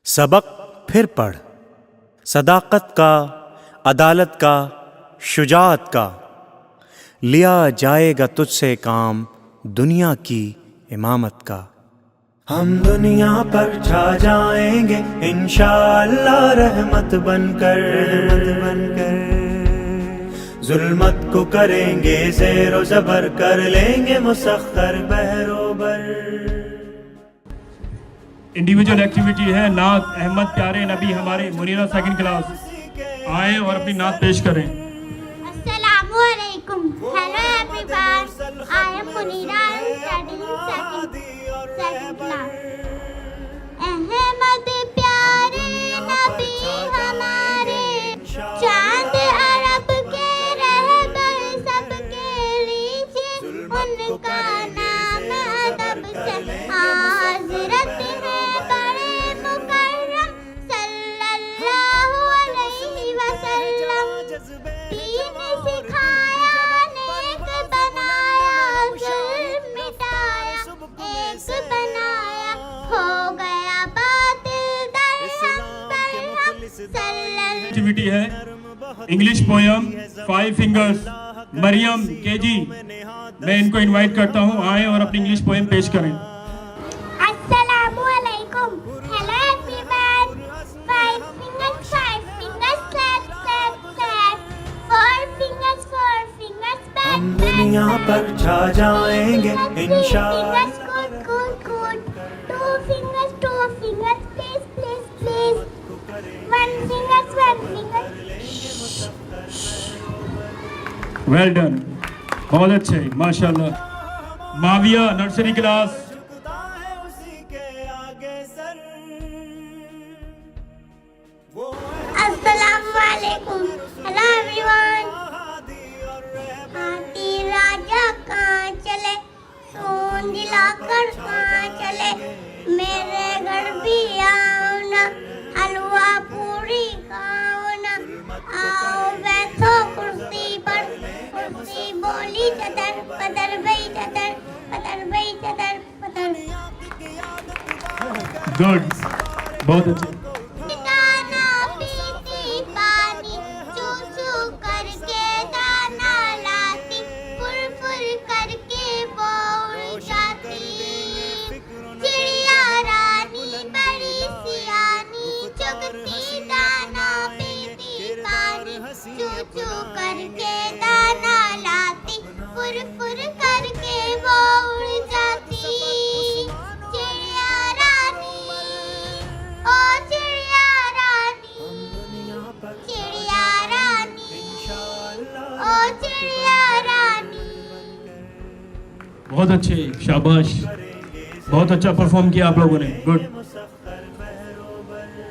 सबक फिर पढ़। सदाकत का, अदालत का, शुजाअत का लिया जाएगा तुझसे काम दुनिया की इमामत का। हम दुनिया पर छा जाएंगे इंशाअल्लाह रहमत बनकर, जुल्मत को करेंगे ज़ेरो ज़बर, कर लेंगे मुसख्खर बहरोबर। इंडिविजुअल एक्टिविटी है नात अहमद प्यारे नबी हमारे मुनीरा सेकंड क्लास आए और अपनी नात पेश करें। Assalamualaikum. Hello everyone. I am Munira. I am studying second class. Ahmad प्यारे नबी हमारे, चांद अरब के रहबर सबके लीजिए, उनका नाम अदब से हज़रत है बड़े मुकर्रम सल्लल्लाहु अलैहि वसल्लम। दीन सिखाया, नेक बनाया, जुल्म मिटाया, एक बनाया, हो गया बातिल दरहम बरहम सल्लल्लाहु। एक्टिविटी है English poem 5 fingers. Mariam KG, मैं इनको इनवाइट करता हूँ आए और अपनी इंग्लिश पोयम पेश करें। Assalamualaikum. Hello everyone. 5 fingers, clap, clap, clap. 4 fingers, back, हम दुनिया पर छा जाएंगे इंशाअल्लाह। good, good, good. 2 fingers, please. 1 finger. Well done, बहुत अच्छे, माशाल्लाह। Mavia nursery class. Assalamualaikum. Hello everyone. हाथी राजा कहाँ चले, सोन दिलाकर कहाँ चले, मेरे घर भी आओ ना, हलवा पूरी खाओ ना, आओ बैठो कुर्सी पर, कुर्सी बोली चदर पदर भई चदर, पदर भई चदर पदर। गुड, बहुत अच्छे। दाना पीती पानी, चू चू करके दाना लाती, फुर फुर करके वो उड़ जाती। चिड़िया रानी बड़ी सियानी, चुगती दाना पीती पानी, चू चू करके दाना लाती, फुर फुर करके वो उड़ जाती। चिड़िया रानी, ओ चिड़िया रानी, चिड़िया रानी, ओ चिड़िया रानी। बहुत अच्छे, शाबाश, बहुत अच्छा परफॉर्म किया आप लोगों ने, गुड।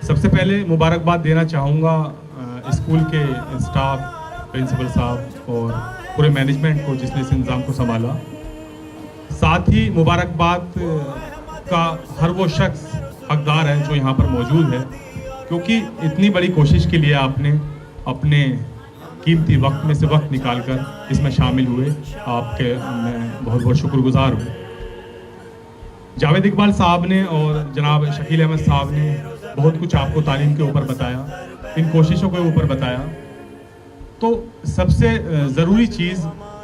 सबसे पहले मुबारकबाद देना चाहूँगा स्कूल के स्टाफ, प्रिंसिपल साहब और पूरे मैनेजमेंट को जिसने इस इंतज़ाम को संभाला। साथ ही मुबारकबाद का हर वो शख्स हकदार है जो यहाँ पर मौजूद है, क्योंकि इतनी बड़ी कोशिश के लिए आपने अपने कीमती वक्त में से वक्त निकालकर इसमें शामिल हुए। आपके मैं बहुत बहुत शुक्रगुजार हूँ। जावेद इकबाल साहब ने और जनाब शकील अहमद साहब ने बहुत कुछ आपको तालीम के ऊपर बताया, इन कोशिशों के ऊपर बताया। तो सबसे ज़रूरी चीज़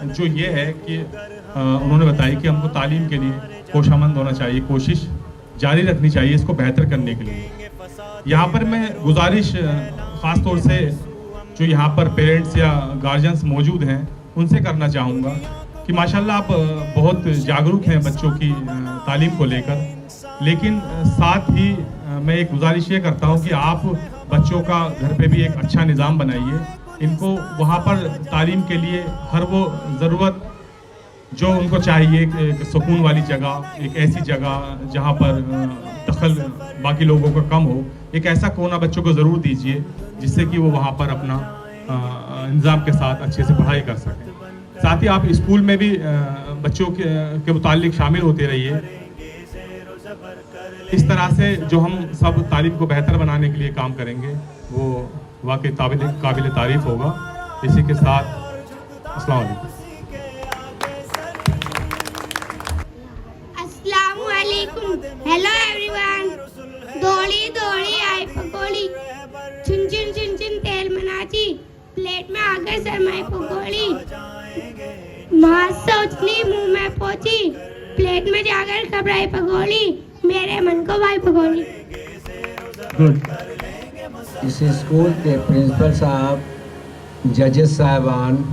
जो ये है कि उन्होंने बताई कि हमको तालीम के लिए कोशामंद होना चाहिए, कोशिश जारी रखनी चाहिए इसको बेहतर करने के लिए। यहाँ पर मैं गुजारिश ख़ास तौर से जो यहाँ पर पेरेंट्स या गार्जियंस मौजूद हैं उनसे करना चाहूँगा कि माशाल्लाह आप बहुत जागरूक हैं बच्चों की तालीम को लेकर, लेकिन साथ ही मैं एक गुजारिश ये करता हूँ कि आप बच्चों का घर पे भी एक अच्छा निज़ाम बनाइए। इनको वहाँ पर तालीम के लिए हर वो ज़रूरत जो उनको चाहिए, एक सुकून वाली जगह, एक ऐसी जगह जहाँ पर दखल बाकी लोगों का कम हो, एक ऐसा कोना बच्चों को ज़रूर दीजिए जिससे कि वो वहाँ पर अपना इंतज़ाम के साथ अच्छे से पढ़ाई कर सकें। साथ ही आप स्कूल में भी बच्चों के मुतालिक शामिल होते रहिए। इस तरह से जो हम सब तालीम को बेहतर बनाने के लिए काम करेंगे वो वाकई काबिल तारीफ़ होगा। इसी के साथ अस्सलाम वालेकुम। Assalamualaikum. Hello everyone. दौड़ी दौड़ी पेट में आकर सरमाई पकौड़ी, वहाँ से उछली मुंह में पहुंची, प्लेट में जाकर घबराई पकौड़ी, मेरे मन को भाई पकौड़ी। गुड। इस स्कूल के प्रिंसिपल साहब, जजेस साहबान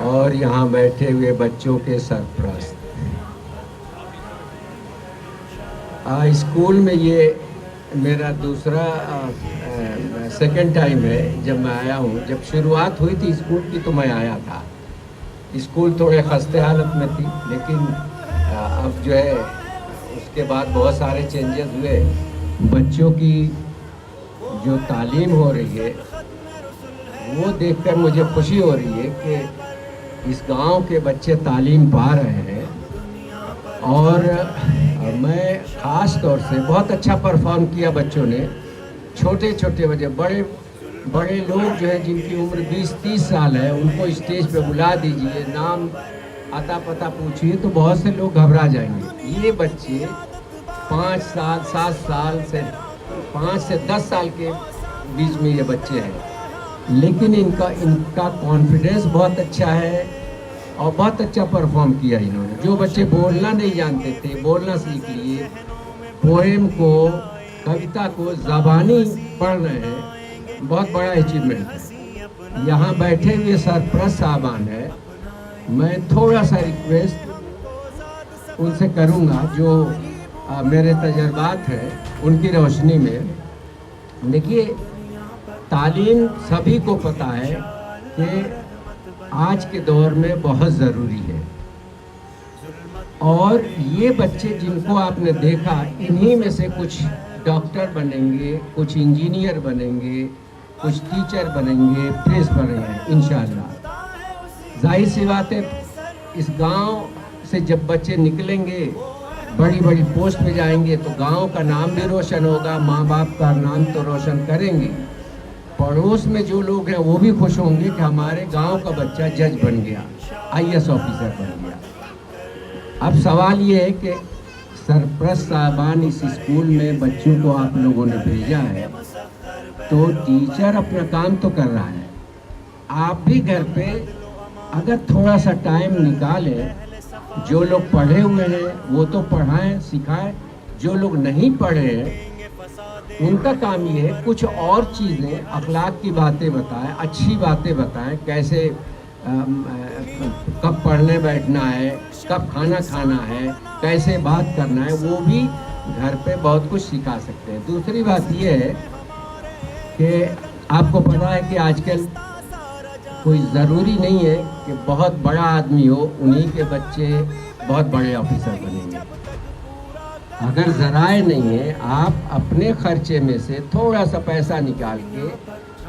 और यहाँ बैठे हुए बच्चों के सरपरस्त, स्कूल में ये मेरा दूसरा सेकंड टाइम है जब मैं आया हूँ। जब शुरुआत हुई थी स्कूल की तो मैं आया था। स्कूल थोड़े खस्ते हालत में थी, लेकिन अब जो है उसके बाद बहुत सारे चेंजेस हुए। बच्चों की जो तालीम हो रही है वो देखकर मुझे खुशी हो रही है कि इस गांव के बच्चे तालीम पा रहे हैं। और मैं ख़ास तौर से बहुत अच्छा परफॉर्म किया बच्चों ने। छोटे छोटे बच्चे, बड़े बड़े लोग जो है जिनकी उम्र 20-30 साल है, उनको स्टेज पे बुला दीजिए, नाम आता पता पूछिए तो बहुत से लोग घबरा जाएंगे। ये बच्चे 5 साल 7 साल से 5 से 10 साल के बीच में ये बच्चे हैं, लेकिन इनका कॉन्फिडेंस बहुत अच्छा है और बहुत अच्छा परफॉर्म किया इन्होंने। जो बच्चे बोलना नहीं जानते थे, बोलना सीख लिए, पोएम को, कविता को ज़बानी पढ़ रहे हैं, बहुत बड़ा अचीवमेंट है। यहाँ बैठे हुए सरपरस्त साहबान है, मैं थोड़ा सा रिक्वेस्ट उनसे करूँगा जो मेरे तजर्बात हैं उनकी रोशनी में। देखिए, तालीम सभी को पता है कि आज के दौर में बहुत ज़रूरी है, और ये बच्चे जिनको आपने देखा, इन्हीं में से कुछ डॉक्टर बनेंगे, कुछ इंजीनियर बनेंगे, कुछ टीचर बनेंगे, प्रेस बनेंगे इंशाअल्लाह। जाहिर सी बात है, इस गांव से जब बच्चे निकलेंगे, बड़ी बड़ी पोस्ट पे जाएंगे तो गांव का नाम भी रोशन होगा, माँ बाप का नाम तो रोशन करेंगे, पड़ोस में जो लोग हैं वो भी खुश होंगे कि हमारे गांव का बच्चा जज बन गया, IAS ऑफिसर बन गया। अब सवाल ये है कि सरपरस्त साहबान इस स्कूल में बच्चों को आप लोगों ने भेजा है, तो टीचर अपना काम तो कर रहा है। आप भी घर पे अगर थोड़ा सा टाइम निकालें, जो लोग पढ़े हुए हैं वो तो पढ़ाएं, सिखाएं, जो लोग नहीं पढ़े हैं उनका काम ये है कुछ और चीज़ें, अखलाक की बातें बताएं, अच्छी बातें बताएं, कैसे कब पढ़ने बैठना है, कब खाना खाना है, कैसे बात करना है, वो भी घर पे बहुत कुछ सिखा सकते हैं। दूसरी बात ये है कि आपको पता है कि आजकल कोई ज़रूरी नहीं है कि बहुत बड़ा आदमी हो, उन्हीं के बच्चे बहुत बड़े ऑफिसर बनेंगे। अगर ज़राए नहीं है, आप अपने खर्चे में से थोड़ा सा पैसा निकाल के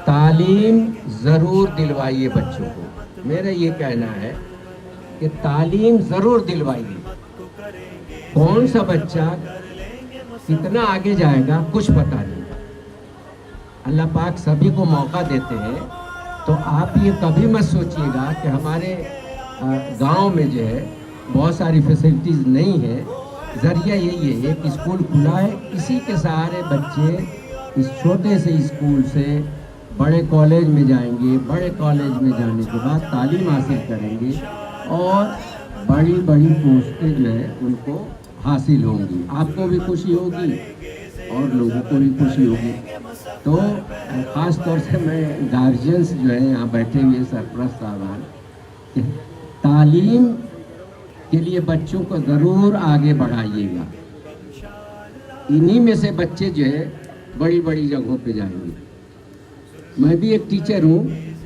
तालीम ज़रूर दिलवाइए बच्चों को। मेरा ये कहना है कि तालीम ज़रूर दिलवाइए। कौन सा बच्चा कितना आगे जाएगा कुछ पता नहीं। अल्लाह पाक सभी को मौका देते हैं, तो आप ये कभी मत सोचिएगा कि हमारे गांव में जो है बहुत सारी फैसिलिटीज़ नहीं है। ज़रिया यही है, एक स्कूल खुला है, इसी के सहारे बच्चे इस छोटे से स्कूल से बड़े कॉलेज में जाएंगे, बड़े कॉलेज में जाने के बाद तालीम हासिल करेंगे और बड़ी बड़ी पोस्टें जो है उनको हासिल होंगी। आपको भी खुशी होगी और लोगों को भी खुशी होगी। तो ख़ास तौर से मैं गार्जियंस जो है यहाँ बैठे हुए सरपरस्त साहबान, तालीम के लिए बच्चों को ज़रूर आगे बढ़ाइएगा। इन्हीं में से बच्चे जो है बड़ी बड़ी जगहों पे जाएंगे। मैं भी एक टीचर हूँ,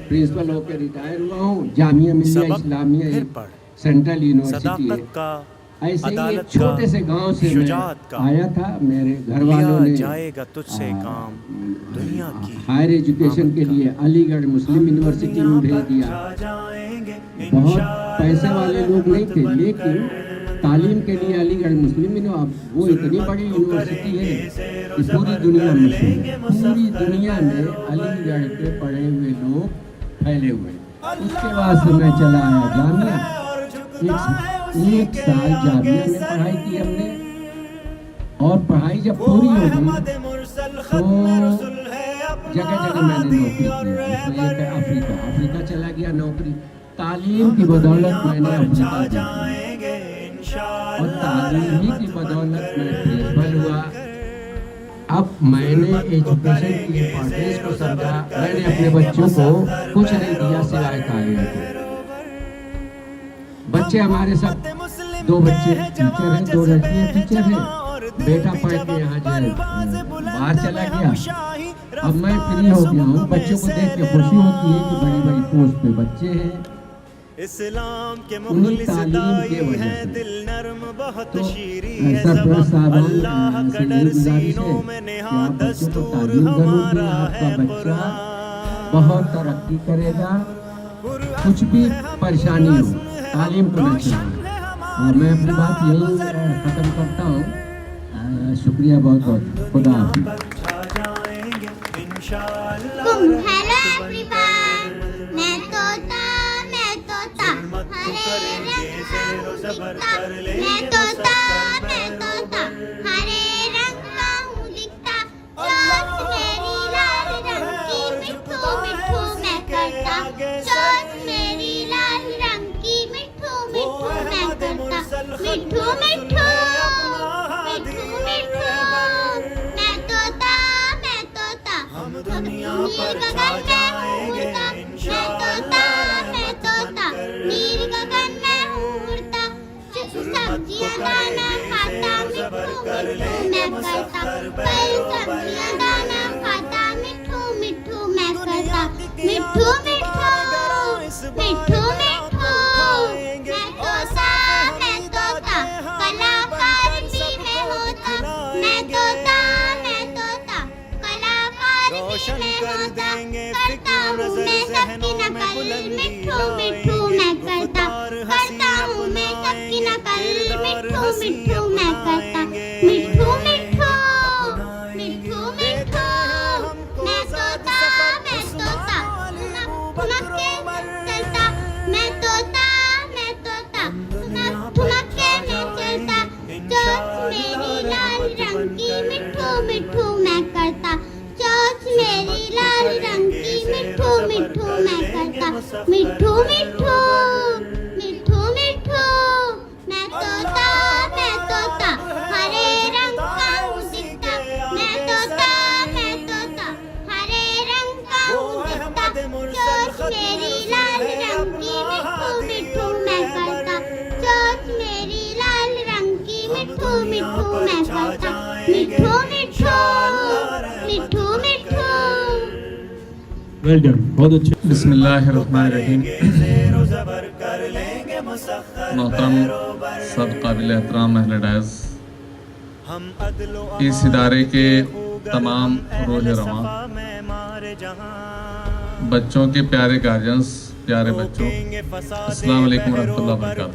प्रिंसिपल होकर रिटायर हुआ हूँ। जामिया मिल्लिया इस्लामिया सेंट्रल यूनिवर्सिटी है। ऐसे ही एक छोटे से गांव से मैं आया था। मेरे घर वालों ने हायर एजुकेशन के लिए अलीगढ़ मुस्लिम यूनिवर्सिटी में भेज दिया। बहुत पैसे वाले लोग नहीं थे, लेकिन तालीम के लिए अलीगढ़ मुस्लिम यूनिवर्सिटी, वो इतनी बड़ी यूनिवर्सिटी है कि पूरी दुनिया में पूरी दुनिया में अलीगढ़ के पढ़े हुए लोग फैले हुए। उसके बाद से मैं चला आया जामिया। एक साल जामिया में पढ़ाई की हमने, और पढ़ाई जब पूरी हो गई तो जगह जगह मैंने नौकरी किया। उसमें एक है अफ्रीका चला गया नौकरी। तालीम की बदौलत मैंने अफ्रीका देखा और तालीम ही की बदौलत मैं प्रिंसिपल हुआ। अब मैंने एजुकेशन की इम्पोर्टेंस को समझा। मैंने अपने बच्चों को कुछ नहीं दिया सिवाय तालीम के। बच्चे हमारे साथ, 2 बच्चे टीचर हैं, 2 लड़कियां टीचर हैं। बेटा पढ़ के यहाँ जो बाहर चला गया। अब मैं फ्री हो गया हूँ। बच्चों को देख के खुशी होती है कि बड़ी बड़ी पोस्ट पे बच्चे हैं। उन्हीं तालीम के वजह से तो सरपंच साहब से ये गुजारिश है कि आप बच्चों को तालीम जरूर दें। आपका बच्चा बहुत तरक्की करेगा। कुछ भी परेशानी हो, तालीम को न छोड़ें। और मैं अपनी बात यही ख़त्म करता हूँ। शुक्रिया बहुत बहुत। खुदा हाफिज़। हेलो एवरीवन, मैं तोता हरे रंग का हूँ दिखता। मैं तोता हरे रंग का हूँ दिखता। चोंच मेरी लाल रंग की मिठू मिठू मैं करता। चोंच मेरी लाल रंग की मिठू मिठू मैं करता। मिठू मिठू मिठू मिठू मैं तोता नील गगन में उड़ता। मैं तोता नील गगन में उड़ता। सब्जियां दाना खाता मिठू मिठू मैं करता। कई सब्जियां दाना खाता मिठू मिठू मैं करता। मिठू मिठू मिठू मिठू मैं तोता कलाकार भी मैं होता। मैं तोता कलाकार भी मैं होता। करता हूँ मैं सबकी नकल मिठू मिठू मैं करता। करता हूँ मैं सबकी नकल मिठू मिठू मैं करता। मिठू मिठू मिठू मिठू मैं तोता ठुमक के चलता। मैं तोता ठुमक के मैं चलता। चोंच मेरी लाल रंग की मिठू मिठू मैं करता। चोंच मेरी लाल रंग की मिठू मिठू मैं करता। मिठू मिठू मिठू मिठू मैं तोता हरे रंग का हूँ दिखता। मैं तोता हरे रंग का हूँ दिखता। चोंच मेरी लाल रंग की मिठू मिठू मैं करता। चोंच मेरी लाल रंग की मिठू मिठू मैं करता। मिठू मिठू मिठू मिठू। वेल डन, बहुत अच्छे। बिस्मिल्लाहिर्रहमानिर्रहीम। मोहतरम सब काबिल एहतराम अहले डायस, इस इदारे के तमाम रोह रवां बच्चों के प्यारे गार्जियंस, प्यारे बच्चों, अस्सलाम वालेकुम रहमतुल्लाह वबरकातुहू।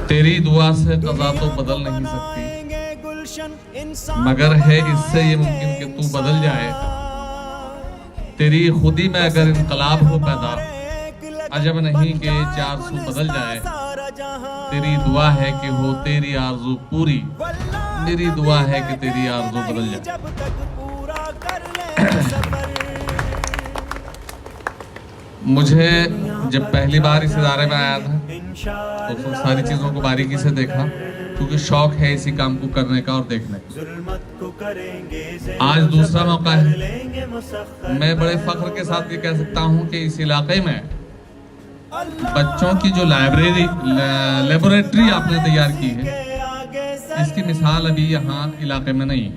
तेरी दुआ से कज़ा तो बदल नहीं सकती, मगर है इससे ये मुमकिन कि तू बदल जाए। तेरी खुदी में अगर इनकलाब हो पैदा, अजब नहीं कि 400 बदल जाए। तेरी दुआ है कि हो तेरी आरज़ू पूरी, मेरी दुआ है कि तेरी आरज़ू बदल जाए। मुझे जब पहली बार इस इदारे में आया था तो सारी चीज़ों को बारीकी से देखा, क्योंकि शौक है इसी काम को करने का और देखने का। आज दूसरा मौका है। मैं बड़े फख्र के साथ ये कह सकता हूँ कि इस इलाके में बच्चों की जो लेबोरेटरी आपने तैयार की है, इसकी मिसाल अभी यहाँ इलाके में नहीं है।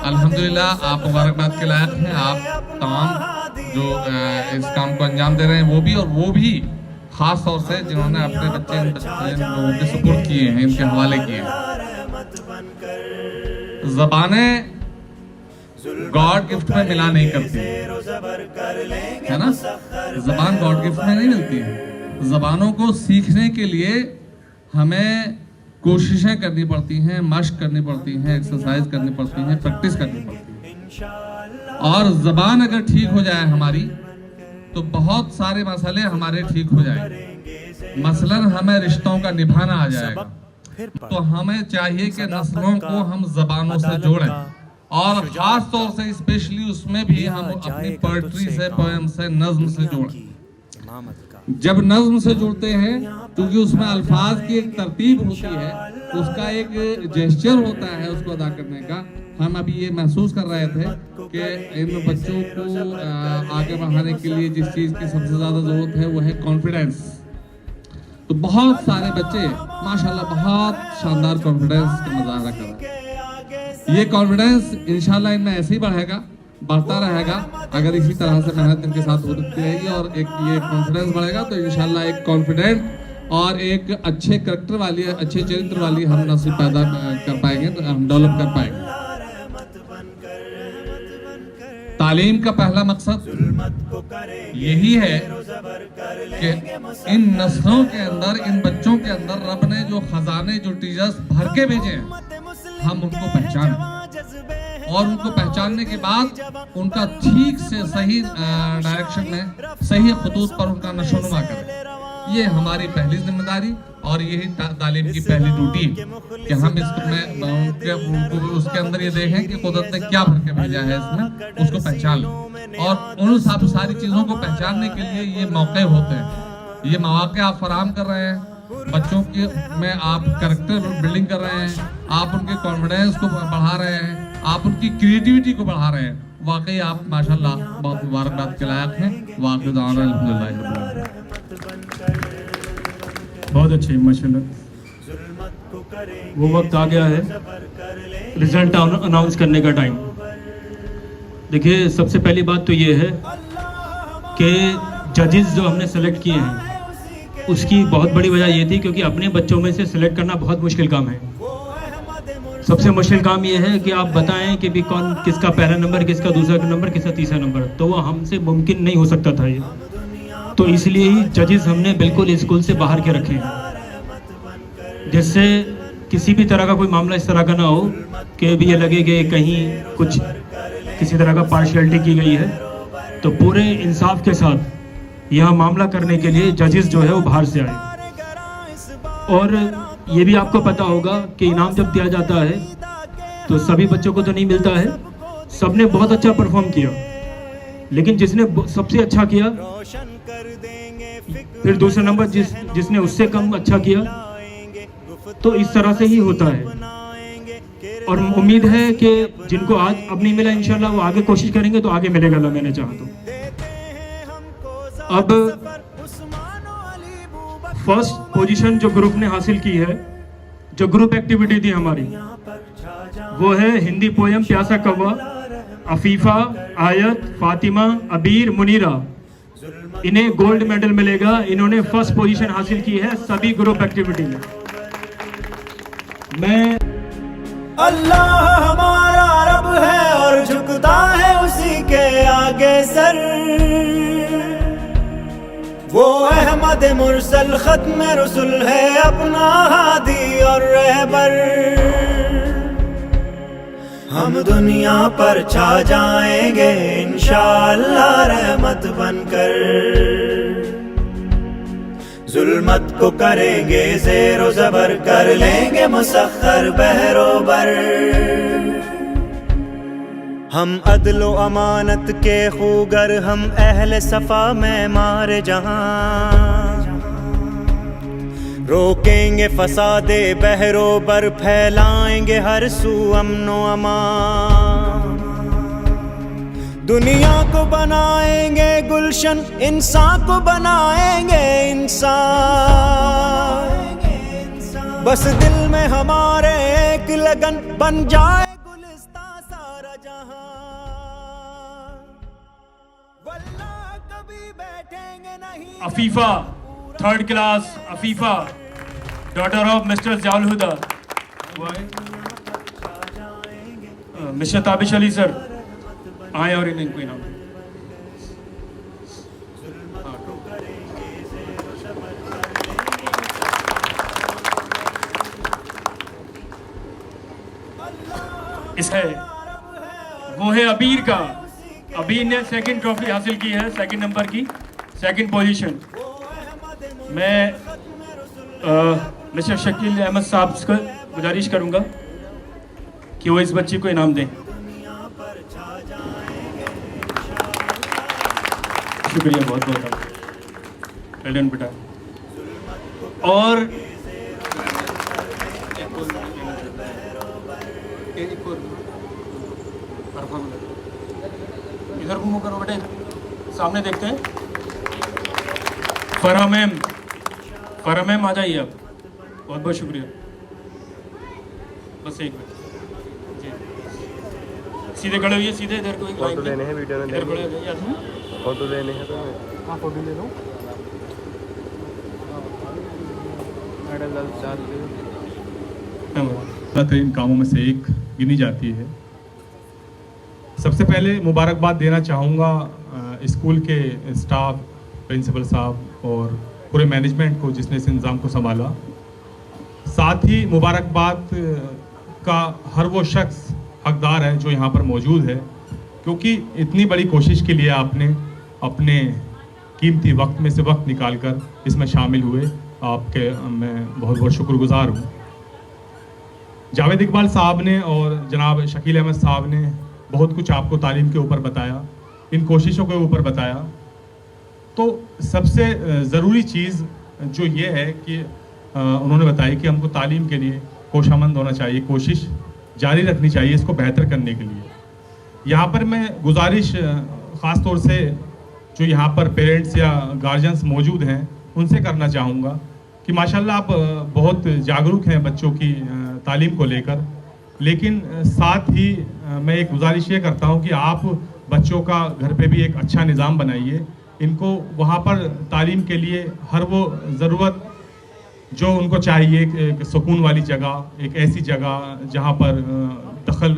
अल्हम्दुलिल्लाह आप मुबारकबाद के लायक हैं। आप तमाम जो इस काम को अंजाम दे रहे हैं वो भी खास तौर से जिन्होंने अपने बच्चे इन लोगों के सुपुर्द किए हैं, इनके हवाले किए हैं। ज़बानें गॉड गिफ्ट में मिला नहीं करती है ना। ज़बान गॉड गिफ्ट में नहीं मिलती है। ज़बानों को सीखने के लिए हमें कोशिशें करनी पड़ती हैं, मश्क करनी पड़ती हैं, एक्सरसाइज करनी पड़ती हैं, प्रैक्टिस करनी पड़ती है। और ज़बान अगर ठीक हो जाए हमारी तो बहुत सारे मसले हमारे ठीक हो जाएंगे। मसलन हमें रिश्तों का निभाना आ जाएगा, तो हमें चाहिए कि नस्लों को हम जबानों से जोड़ें, और खास तौर से स्पेशली उसमें भी हम अपनी पोएट्री से, पोएम से, नज्म से जोड़ें। जब नज्म से जुड़ते हैं, क्योंकि उसमें अल्फाज की एक तरतीब होती है, उसका एक जेस्चर होता है उसको अदा करने का। हम अभी ये महसूस कर रहे थे कि इन बच्चों को आगे बढ़ाने के लिए जिस चीज़ की सबसे ज़्यादा ज़रूरत है वो है कॉन्फिडेंस। तो बहुत सारे बच्चे माशाल्लाह बहुत शानदार कॉन्फिडेंस का मुजाहरा कर रहे हैं। ये कॉन्फिडेंस इंशाल्लाह इनमें ऐसे ही बढ़ेगा, बढ़ता रहेगा अगर इसी तरह से मेहनत इनके साथ होती रहेगी, और एक ये कॉन्फिडेंस बढ़ेगा तो इंशाल्लाह एक कॉन्फिडेंट और एक अच्छे करैक्टर वाली, अच्छे चरित्र वाली हम नस्ल पैदा कर पाएंगे, तो हम डेवलप कर पाएंगे। तालीम का पहला मकसद यही है कि इन नस्लों के अंदर, इन बच्चों के अंदर रब ने जो खजाने, जो टीचर्स भर के भेजे हैं, हम उनको पहचानें, और उनको पहचानने के बाद उनका ठीक से सही डायरेक्शन में, सही खतूत पर उनका नशोनुमा करें। ये हमारी पहली जिम्मेदारी और यही तालीम की पहली ड्यूटी कि हम इसमें उसके अंदर ये देखें कि कुदरत ने क्या भर के भेजा है इसमें, उसको पहचान लें। और उन सब सारी चीज़ों को पहचानने के लिए ये मौके होते हैं, ये मौके आप फराहम कर रहे हैं बच्चों के में, आप कैरेक्टर बिल्डिंग कर रहे हैं, आप उनके कॉन्फिडेंस को बढ़ा रहे हैं, आप उनकी क्रिएटिविटी को बढ़ा रहे हैं। वाकई आप माशाल्लाह बहुत मुबारकबाद के लायक हैं। वाकई अल्हम्दुलिल्लाह। बहुत अच्छे माशाल्लाह। वो वक्त आ गया है रिजल्ट अनाउंस करने का टाइम। देखिए, सबसे पहली बात तो ये है कि जजेस जो हमने सेलेक्ट किए हैं उसकी बहुत बड़ी वजह ये थी क्योंकि अपने बच्चों में से सिलेक्ट करना बहुत मुश्किल काम है। सबसे मुश्किल काम ये है कि आप बताएं कि भी कौन, किसका पहला नंबर, किसका दूसरा नंबर, किसका तीसरा नंबर, तो वो हमसे मुमकिन नहीं हो सकता था ये। तो इसलिए ही जजेस हमने बिल्कुल स्कूल से बाहर के रखे हैं, जिससे किसी भी तरह का कोई मामला इस तरह का ना हो कि भी ये लगे कि कहीं कुछ किसी तरह का पार्शियलिटी की गई है। तो पूरे इंसाफ के साथ यह मामला करने के लिए जजेस जो है वो बाहर से आए। और ये भी आपको पता होगा कि इनाम जब दिया जाता है तो सभी बच्चों को तो नहीं मिलता है। सबने बहुत अच्छा परफॉर्म किया, लेकिन जिसने सबसे अच्छा किया, फिर दूसरा नंबर जिसने उससे कम अच्छा किया, तो इस तरह से ही होता है। और उम्मीद है कि जिनको आज अब नहीं मिला इंशाल्लाह वो आगे कोशिश करेंगे तो आगे मिलेगा अल्लाह मैंने चाहा तो। अब फर्स्ट पोजीशन जो ग्रुप ने हासिल की है, जो ग्रुप एक्टिविटी थी हमारी, वो है हिंदी पोयम प्यासा कौवा। अफीफा, आयत, फातिमा, अबीर, मुनीरा, इन्हें गोल्ड मेडल मिलेगा। इन्होंने फर्स्ट पोजीशन हासिल की है सभी ग्रुप एक्टिविटी में। मैं अल्लाह हमारा रब है और झुकता है उसी के आगे सर। वो अहमद मुरसल खत्म रसूल है, अपना हादी और रहबर। हम दुनिया पर छा जाएंगे इंशाअल्लाह रहमत बनकर। जुल्मत को करेंगे ज़ेरो ज़बर, कर लेंगे मुसख्खर बहरोबर। हम अदलो अमानत के खूगर, हम अहले सफ़ा में मारे जहां। रोकेंगे फसादे बहरोबर, फैलाएंगे हर सू अमनो अमान। दुनिया को बनाएंगे गुलशन, इंसान को बनाएंगे इंसान। बस दिल में हमारे एक लगन, बन जाए गुलिस्तां सारा जहां। वल्लाह कभी बैठेंगे नहीं। Afifa, third class Afifa, daughter of mister Ziaul Huda. Mister Tabish Ali sir आए और इनको इनाम। इस है वो है अबीर का। अबीर ने सेकंड ट्रॉफी हासिल की है, सेकंड नंबर की, सेकंड पोजीशन। मैं मिस्टर शकील अहमद साहब को गुजारिश करूंगा कि वो इस बच्ची को इनाम दें। शुक्रिया, बहुत बहुत वेल डन बेटा। और इधर घूमो करो बेटे, सामने देखते हैं। फरा मैम आ जाइए आप। बहुत बहुत शुक्रिया। बस एक मिनट जी, सीधे खड़े हुए, सीधे इधर को। फोटो लेने हैं, वीडियो में इधर खड़े हो जाइए। फोटो लेने हैं तो हाँ फोटो ले लो। बेहतरीन कामों में से एक गिनी जाती है। सबसे पहले मुबारकबाद देना चाहूँगा स्कूल के स्टाफ, प्रिंसिपल साहब और पूरे मैनेजमेंट को जिसने इस इंतज़ाम को संभाला। साथ ही मुबारकबाद का हर वो शख्स हकदार है जो यहाँ पर मौजूद है, क्योंकि इतनी बड़ी कोशिश के लिए आपने अपने कीमती वक्त में से वक्त निकालकर इसमें शामिल हुए। आपके मैं बहुत बहुत शुक्रगुजार हूँ। जावेद इकबाल साहब ने और जनाब शकील अहमद साहब ने बहुत कुछ आपको तालीम के ऊपर बताया, इन कोशिशों के ऊपर बताया। तो सबसे ज़रूरी चीज़ जो ये है कि उन्होंने बताया कि हमको तालीम के लिए कोशामंद होना चाहिए, कोशिश जारी रखनी चाहिए इसको बेहतर करने के लिए। यहाँ पर मैं गुजारिश ख़ास तौर से जो यहाँ पर पेरेंट्स या गार्जियंस मौजूद हैं उनसे करना चाहूँगा कि माशाल्लाह आप बहुत जागरूक हैं बच्चों की तालीम को लेकर, लेकिन साथ ही मैं एक गुजारिश ये करता हूँ कि आप बच्चों का घर पे भी एक अच्छा निज़ाम बनाइए। इनको वहाँ पर तालीम के लिए हर वो ज़रूरत जो उनको चाहिए, एक सुकून वाली जगह, एक ऐसी जगह जहाँ पर दखल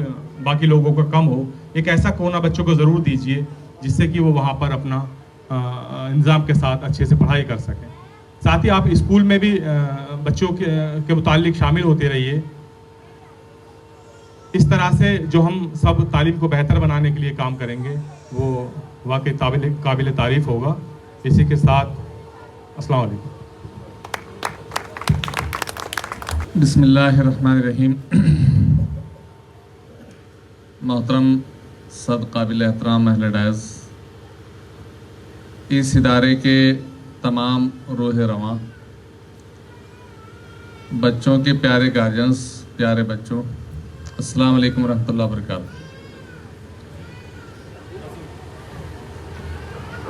बाकी लोगों का कम हो, एक ऐसा कोना बच्चों को ज़रूर दीजिए जिससे कि वो वहाँ पर अपना इंतज़ाम के साथ अच्छे से पढ़ाई कर सकें। साथ ही आप स्कूल में भी बच्चों के मुताल्लिक शामिल होते रहिए। इस तरह से जो हम सब तालीम को बेहतर बनाने के लिए काम करेंगे वो वाकई काबिल तारीफ़ होगा। इसी के साथ अस्सलाम वालेकुम। बिस्मिल्लाहिर्रहमानिर्रहीम। मोहतरम सद काबिल एहतराम अहले डायज़, इस इदारे के तमाम रूह रवां बच्चों के प्यारे गार्जियंस, प्यारे बच्चों, अस्सलाम वालेकुम रहमतुल्लाहि व बरकातहू।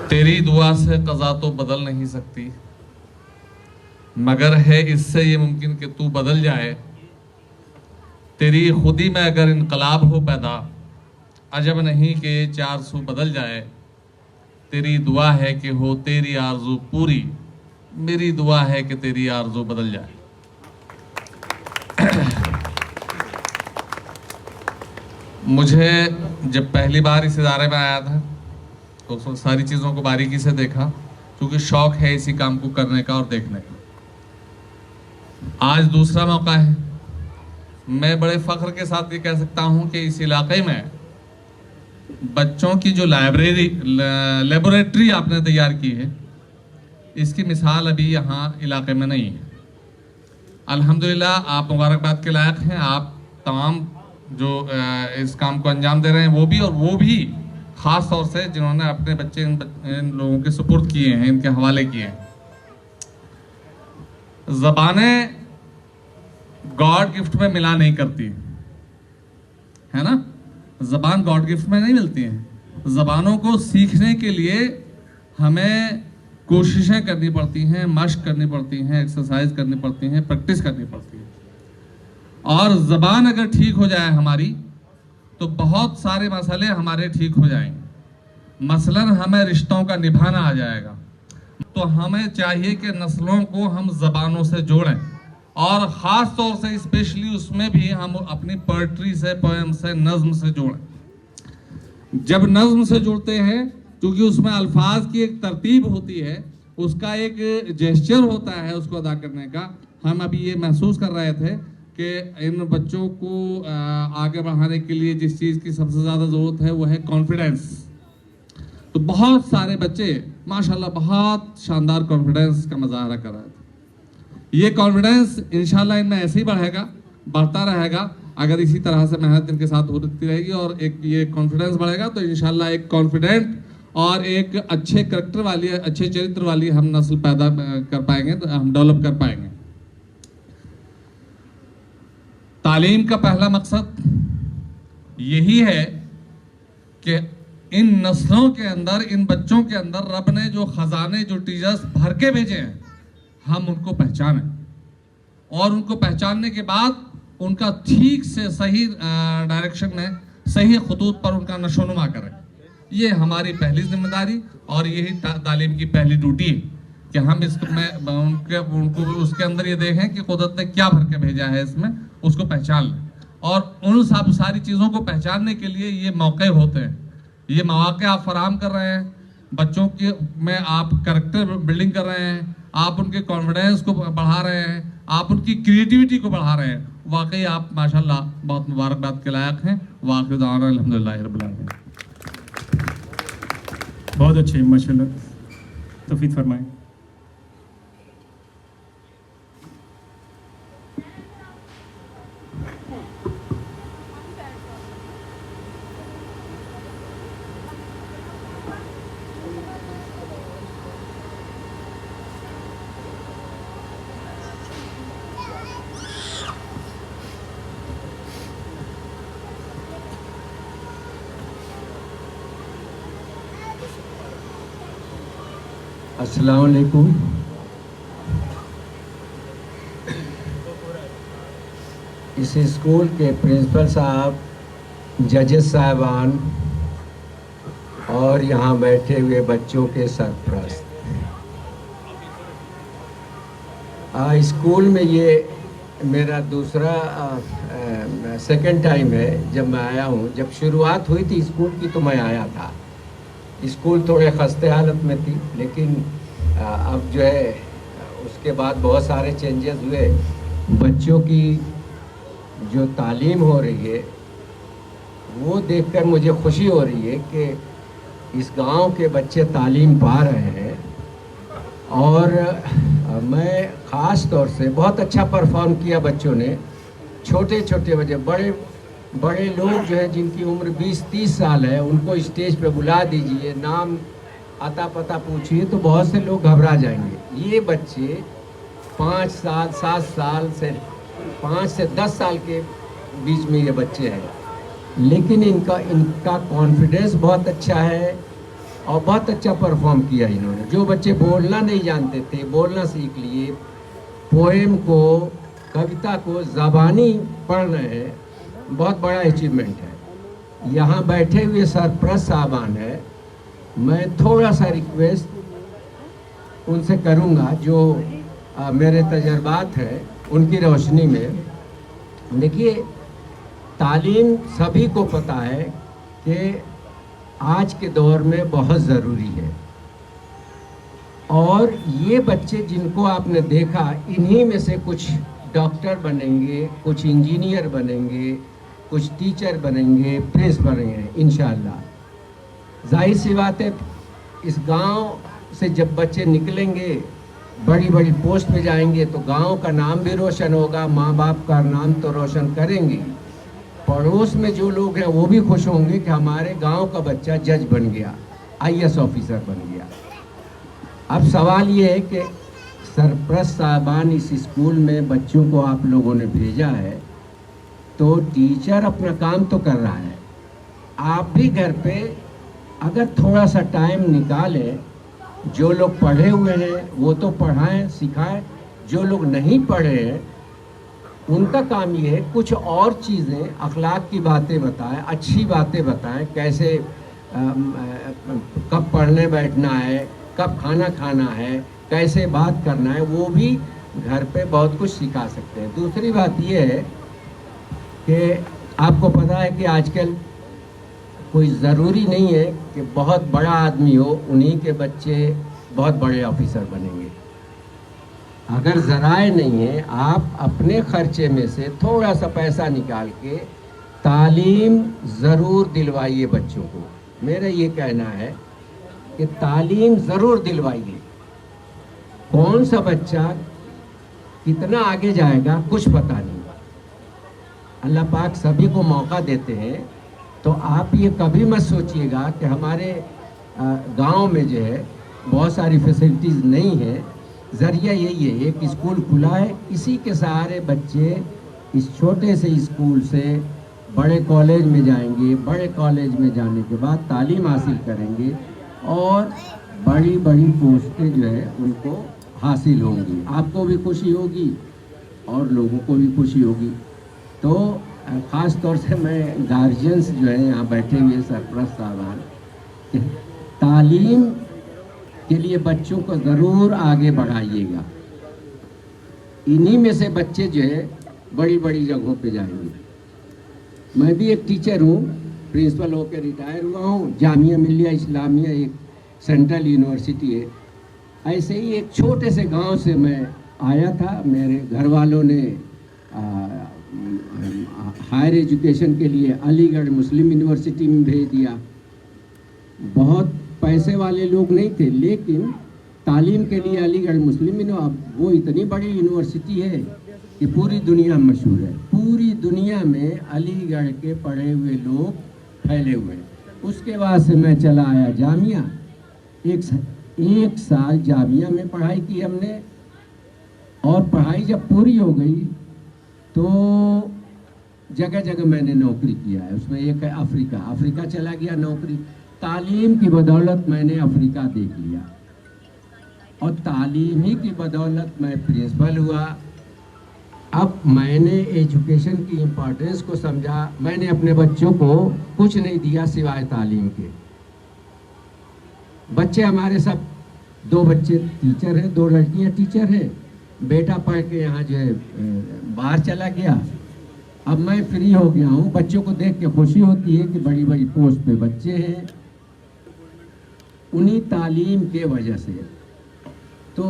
तेरी दुआ से क़ज़ा तो बदल नहीं सकती, मगर है इससे ये मुमकिन कि तू बदल जाए। तेरी खुदी में अगर इनकलाब हो पैदा, अजब नहीं कि चार सू बदल जाए। तेरी दुआ है कि हो तेरी आरज़ू पूरी, मेरी दुआ है कि तेरी आरज़ू बदल जाए। मुझे जब पहली बार इस इदारे में आया था तो सारी चीज़ों को बारीकी से देखा, क्योंकि शौक़ है इसी काम को करने का और देखने का। आज दूसरा मौका है। मैं बड़े फ़ख्र के साथ ये कह सकता हूँ कि इस इलाके में बच्चों की जो लेबोरेटरी आपने तैयार की है, इसकी मिसाल अभी यहाँ इलाके में नहीं है। अल्हम्दुलिल्लाह आप मुबारकबाद के लायक हैं। आप तमाम जो इस काम को अंजाम दे रहे हैं, वो भी ख़ास तौर से जिन्होंने अपने बच्चे इन लोगों के सुपुर्द किए हैं, इनके हवाले किए हैं। ज़बानें गॉड गिफ्ट में मिला नहीं करती है ना, ज़बान गॉड गिफ्ट में नहीं मिलती हैं। ज़बानों को सीखने के लिए हमें कोशिशें करनी पड़ती हैं, मश्क करनी पड़ती हैं, एक्सरसाइज करनी पड़ती हैं, प्रैक्टिस करनी पड़ती है। और ज़बान अगर ठीक हो जाए हमारी, तो बहुत सारे मसले हमारे ठीक हो जाएंगे। मसलन हमें रिश्तों का निभाना आ जाएगा। तो हमें चाहिए कि नस्लों को हम ज़बानों से जोड़ें, और ख़ास तौर से स्पेशली उसमें भी हम अपनी पोएट्री से, पोएम से, नज़्म से जोड़ें। जब नज़्म से जुड़ते हैं, क्योंकि उसमें अल्फाज की एक तरतीब होती है, उसका एक जेस्चर होता है उसको अदा करने का। हम अभी ये महसूस कर रहे थे कि इन बच्चों को आगे बढ़ाने के लिए जिस चीज़ की सबसे ज़्यादा ज़रूरत है वो है कॉन्फिडेंस। तो बहुत सारे बच्चे माशाल्लाह बहुत शानदार कॉन्फिडेंस का मुजाहरा कर रहे थे। ये कॉन्फिडेंस इंशाल्लाह इनमें ऐसे ही बढ़ता रहेगा अगर इसी तरह से मेहनत इनके साथ होती रहेगी, और एक ये कॉन्फिडेंस बढ़ेगा तो इंशाल्लाह एक कॉन्फिडेंट और एक अच्छे करेक्टर वाली, अच्छे चरित्र वाली हम नस्ल पैदा कर पाएंगे, तो हम डेवलप कर पाएंगे। तालीम का पहला मकसद यही है कि इन नस्लों के अंदर, इन बच्चों के अंदर रब ने जो खजाने, जो टीचर्स भर के भेजे हैं, हम उनको पहचानें, और उनको पहचानने के बाद उनका ठीक से सही डायरेक्शन में, सही खतूत पर उनका नशोनुमा करें। ये हमारी पहली जिम्मेदारी और यही तालीम की पहली ड्यूटी है कि हम इसमें उनको उसके अंदर ये देखें कि कुदरत ने क्या भर के भेजा है, इसमें उसको पहचान लें। और उन सब सारी चीज़ों को पहचानने के लिए ये मौके होते हैं, ये मौके आप फराहम कर रहे हैं बच्चों के में, आप करेक्टर बिल्डिंग कर रहे हैं, आप उनके कॉन्फिडेंस को बढ़ा रहे हैं, आप उनकी क्रिएटिविटी को बढ़ा रहे हैं। वाकई आप माशाल्लाह बहुत मुबारकबाद के लायक हैं। वाक़ई दाना अल्हम्दुलिल्लाह रब्बिल आलमीन। बहुत अच्छे, माशाल्लाह, तौफीक फरमाएं। अस्सलाम वालेकुम। इस स्कूल के प्रिंसिपल साहब, जजेस साहबान और यहाँ बैठे हुए बच्चों के सरपरस्त, स्कूल में ये मेरा दूसरा सेकंड टाइम है जब मैं आया हूँ। जब शुरुआत हुई थी स्कूल की तो मैं आया था। स्कूल थोड़े खस्ते हालत में थी, लेकिन अब जो है उसके बाद बहुत सारे चेंजेस हुए। बच्चों की जो तालीम हो रही है वो देखकर मुझे खुशी हो रही है कि इस गांव के बच्चे तालीम पा रहे हैं, और मैं ख़ास तौर से बहुत अच्छा परफॉर्म किया बच्चों ने। छोटे छोटे बच्चे, बड़े लोग जो है जिनकी उम्र 20-30 साल है, उनको स्टेज पे बुला दीजिए, नाम आता पता पूछिए तो बहुत से लोग घबरा जाएंगे। ये बच्चे 5 साल 7 साल से 5 से 10 साल के बीच में ये बच्चे हैं, लेकिन इनका कॉन्फिडेंस बहुत अच्छा है और बहुत अच्छा परफॉर्म किया इन्होंने। जो बच्चे बोलना नहीं जानते थे, बोलना सीख लिए, पोएम को, कविता को ज़बानी पढ़ रहे हैं, बहुत बड़ा अचीवमेंट है। यहाँ बैठे हुए सरपरस्त साहबान है, मैं थोड़ा सा रिक्वेस्ट उनसे करूँगा जो मेरे तजर्बात हैं उनकी रोशनी में। देखिए, तालीम सभी को पता है कि आज के दौर में बहुत ज़रूरी है, और ये बच्चे जिनको आपने देखा, इन्हीं में से कुछ डॉक्टर बनेंगे, कुछ इंजीनियर बनेंगे, कुछ टीचर बनेंगे, प्रेस बनेंगे इंशाअल्लाह। जाहिर सी बात है, इस गांव से जब बच्चे निकलेंगे, बड़ी बड़ी पोस्ट पे जाएंगे तो गांव का नाम भी रोशन होगा, माँ बाप का नाम तो रोशन करेंगे, पड़ोस में जो लोग हैं वो भी खुश होंगे कि हमारे गांव का बच्चा जज बन गया, IAS ऑफिसर बन गया। अब सवाल ये है कि सरपरस्त साहबान इस स्कूल में बच्चों को आप लोगों ने भेजा है, तो टीचर अपना काम तो कर रहा है, आप भी घर पे अगर थोड़ा सा टाइम निकालें, जो लोग पढ़े हुए हैं वो तो पढ़ाएं, सिखाएं, जो लोग नहीं पढ़े हैं उनका काम ये है कुछ और चीज़ें, अखलाक की बातें बताएं, अच्छी बातें बताएं, कैसे कब पढ़ने बैठना है, कब खाना खाना है, कैसे बात करना है, वो भी घर पे बहुत कुछ सिखा सकते हैं। दूसरी बात ये है कि आपको पता है कि आजकल कोई ज़रूरी नहीं है कि बहुत बड़ा आदमी हो, उन्हीं के बच्चे बहुत बड़े ऑफिसर बनेंगे। अगर ज़राए नहीं है, आप अपने खर्चे में से थोड़ा सा पैसा निकाल के तालीम ज़रूर दिलवाइए बच्चों को। मेरा ये कहना है कि तालीम ज़रूर दिलवाइए। कौन सा बच्चा कितना आगे जाएगा कुछ पता नहीं। अल्लाह पाक सभी को मौका देते हैं, तो आप ये कभी मत सोचिएगा कि हमारे गांव में जो है बहुत सारी फैसिलिटीज़ नहीं है। ज़रिया यही है, एक स्कूल खुला है, इसी के सहारे बच्चे इस छोटे से स्कूल से बड़े कॉलेज में जाएंगे, बड़े कॉलेज में जाने के बाद तालीम हासिल करेंगे और बड़ी बड़ी पोस्टें जो है उनको हासिल होंगी। आपको भी खुशी होगी और लोगों को भी खुशी होगी। तो ख़ास तौर से मैं गार्जियंस जो है यहाँ बैठे हुए सरपरस्त साहबान, तालीम के लिए बच्चों को ज़रूर आगे बढ़ाइएगा। इन्हीं में से बच्चे जो है बड़ी बड़ी जगहों पे जाएंगे। मैं भी एक टीचर हूँ, प्रिंसिपल होकर रिटायर हुआ हूँ। जामिया मिलिया इस्लामिया एक सेंट्रल यूनिवर्सिटी है। ऐसे ही एक छोटे से गांव से मैं आया था। मेरे घर वालों ने हायर एजुकेशन के लिए अलीगढ़ मुस्लिम यूनिवर्सिटी में भेज दिया। बहुत पैसे वाले लोग नहीं थे, लेकिन तालीम के लिए अलीगढ़ मुस्लिम अब वो इतनी बड़ी यूनिवर्सिटी है कि पूरी दुनिया में मशहूर है। पूरी दुनिया में अलीगढ़ के पढ़े हुए लोग फैले हुए हैं। उसके बाद से मैं चला आया जामिया। एक साल जामिया में पढ़ाई की हमने, और पढ़ाई जब पूरी हो गई तो जगह जगह मैंने नौकरी किया है। उसमें एक है अफ्रीका चला गया नौकरी। तालीम की बदौलत मैंने अफ्रीका देख लिया, और तालीम ही की बदौलत मैं प्रिंसिपल हुआ। अब मैंने एजुकेशन की इम्पोर्टेंस को समझा। मैंने अपने बच्चों को कुछ नहीं दिया सिवाय तालीम के। बच्चे हमारे सब, 2 बच्चे टीचर हैं, 2 लड़कियां टीचर हैं। बेटा पढ़ के यहाँ जो है बाहर चला गया। अब मैं फ्री हो गया हूँ। बच्चों को देख के खुशी होती है कि बड़ी बड़ी पोस्ट पे बच्चे हैं, उन्हीं तालीम के वजह से। तो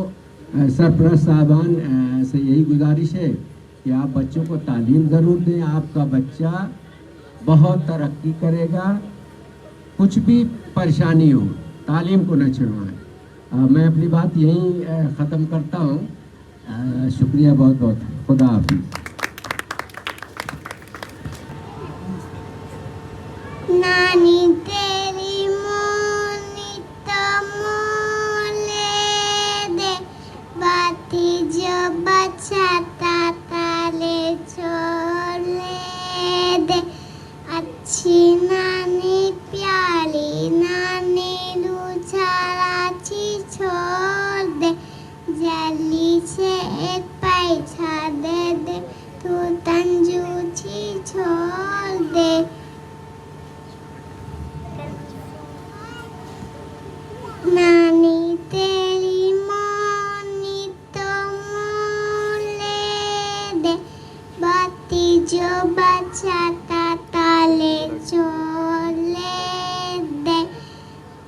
सरपरस्त साहबान से यही गुजारिश है कि आप बच्चों को तालीम ज़रूर दें। आपका बच्चा बहुत तरक्की करेगा। कुछ भी परेशानी हो, तालीम को न छुड़वाएं। मैं अपनी बात यहीं ख़त्म करता हूँ। शुक्रिया बहुत बहुत। खुदा हाफिज़। नानी तेरी मोनी तो मोले दे, बाती जो बचाता ताले छोले दे। अच्छी नानी प्यारी नानी दूसराची छोड़ दे, जल्दी से एक पैसा दे दे, तू तंजूची छोड़ दे। नानी तेरी मोनी तो मोले दे, बाती जो बचाता ताले छोले दे।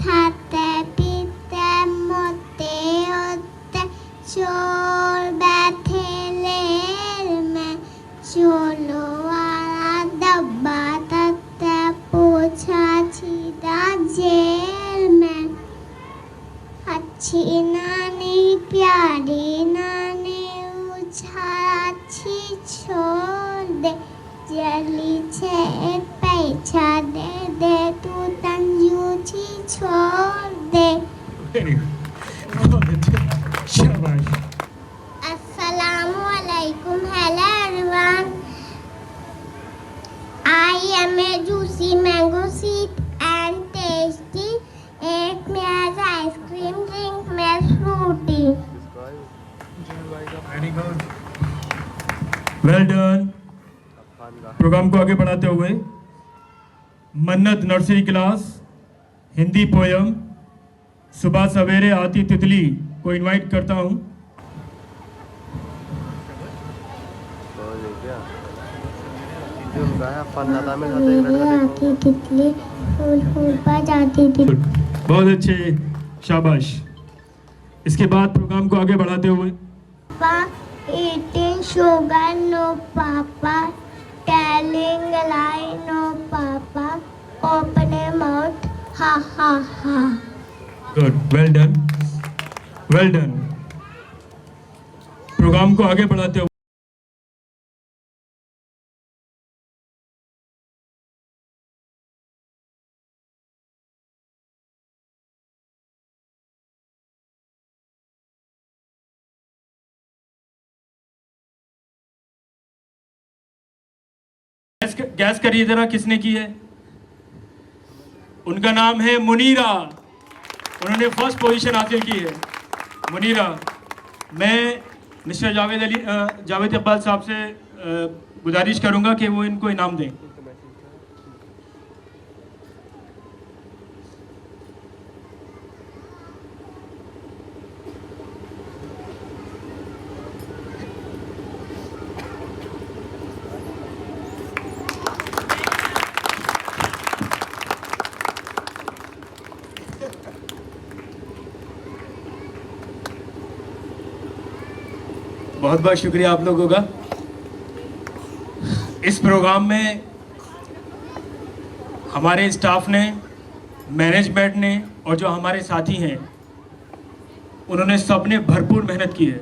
खाते पीते मोटे होते चोर बैठे लेर में, चोलो वाला डब्बा तत्ते पूछा छीदा जेल में। अच्छी नानी प्यारी नानी उछाची छोड़ दे, जल्दी से एक पैसा दे दे, तू तंजूची छोड़ दे। अस्सलामु अलैकुम। Hello everyone, I am a juicy mango sweet and tasty. एक में आइसक्रीम ड्रिंक में फ्रूटी। Well done. प्रोग्राम को आगे बढ़ाते हुए मन्नत नर्सरी क्लास हिंदी पोयम सुबह सवेरे आती तितली को इनवाइट करता हूं। आती तितली फूल फूल पर जाती थी। बहुत अच्छे, शाबाश। इसके बाद प्रोग्राम को आगे बढ़ाते हुए eating sugar no papa, telling a lie no papa, open a mouth ha ha ha। Good, well done, well done. Programme को आगे बढ़ाते हुए गैस करिए जरा किसने की है। उनका नाम है मुनीरा, उन्होंने फर्स्ट पोजीशन हासिल की है। मुनीरा, मैं मिस्टर जावेद इकबाल साहब से गुजारिश करूंगा कि वो इनको इनाम दें। बहुत बहुत शुक्रिया आप लोगों का। इस प्रोग्राम में हमारे स्टाफ ने, मैनेजमेंट ने और जो हमारे साथी हैं उन्होंने सबने भरपूर मेहनत की है।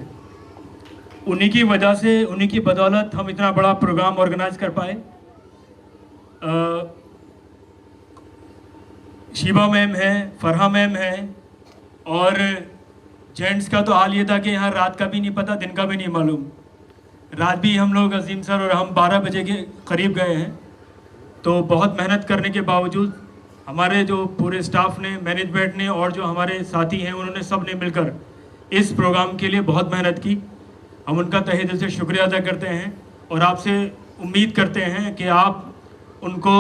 उन्हीं की वजह से, उन्हीं की बदौलत हम इतना बड़ा प्रोग्राम ऑर्गेनाइज कर पाए। शीबा मैम है, फरहा मैम है, और जेंट्स का तो हाल ये था कि यहाँ रात का भी नहीं पता, दिन का भी नहीं मालूम। रात भी हम लोग, अजीम सर और हम 12 बजे के करीब गए हैं। तो बहुत मेहनत करने के बावजूद हमारे जो पूरे स्टाफ ने, मैनेजमेंट ने और जो हमारे साथी हैं उन्होंने सब ने मिलकर इस प्रोग्राम के लिए बहुत मेहनत की। हम उनका तहे दिल से शुक्रिया अदा करते हैं और आपसे उम्मीद करते हैं कि आप उनको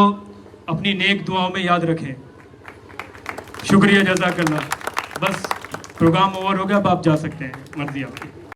अपनी नेक दुआओं में याद रखें। शुक्रिया, जज़ाकल्लाह। बस प्रोग्राम ओवर हो गया, अब आप जा सकते हैं, मर्जी आपकी।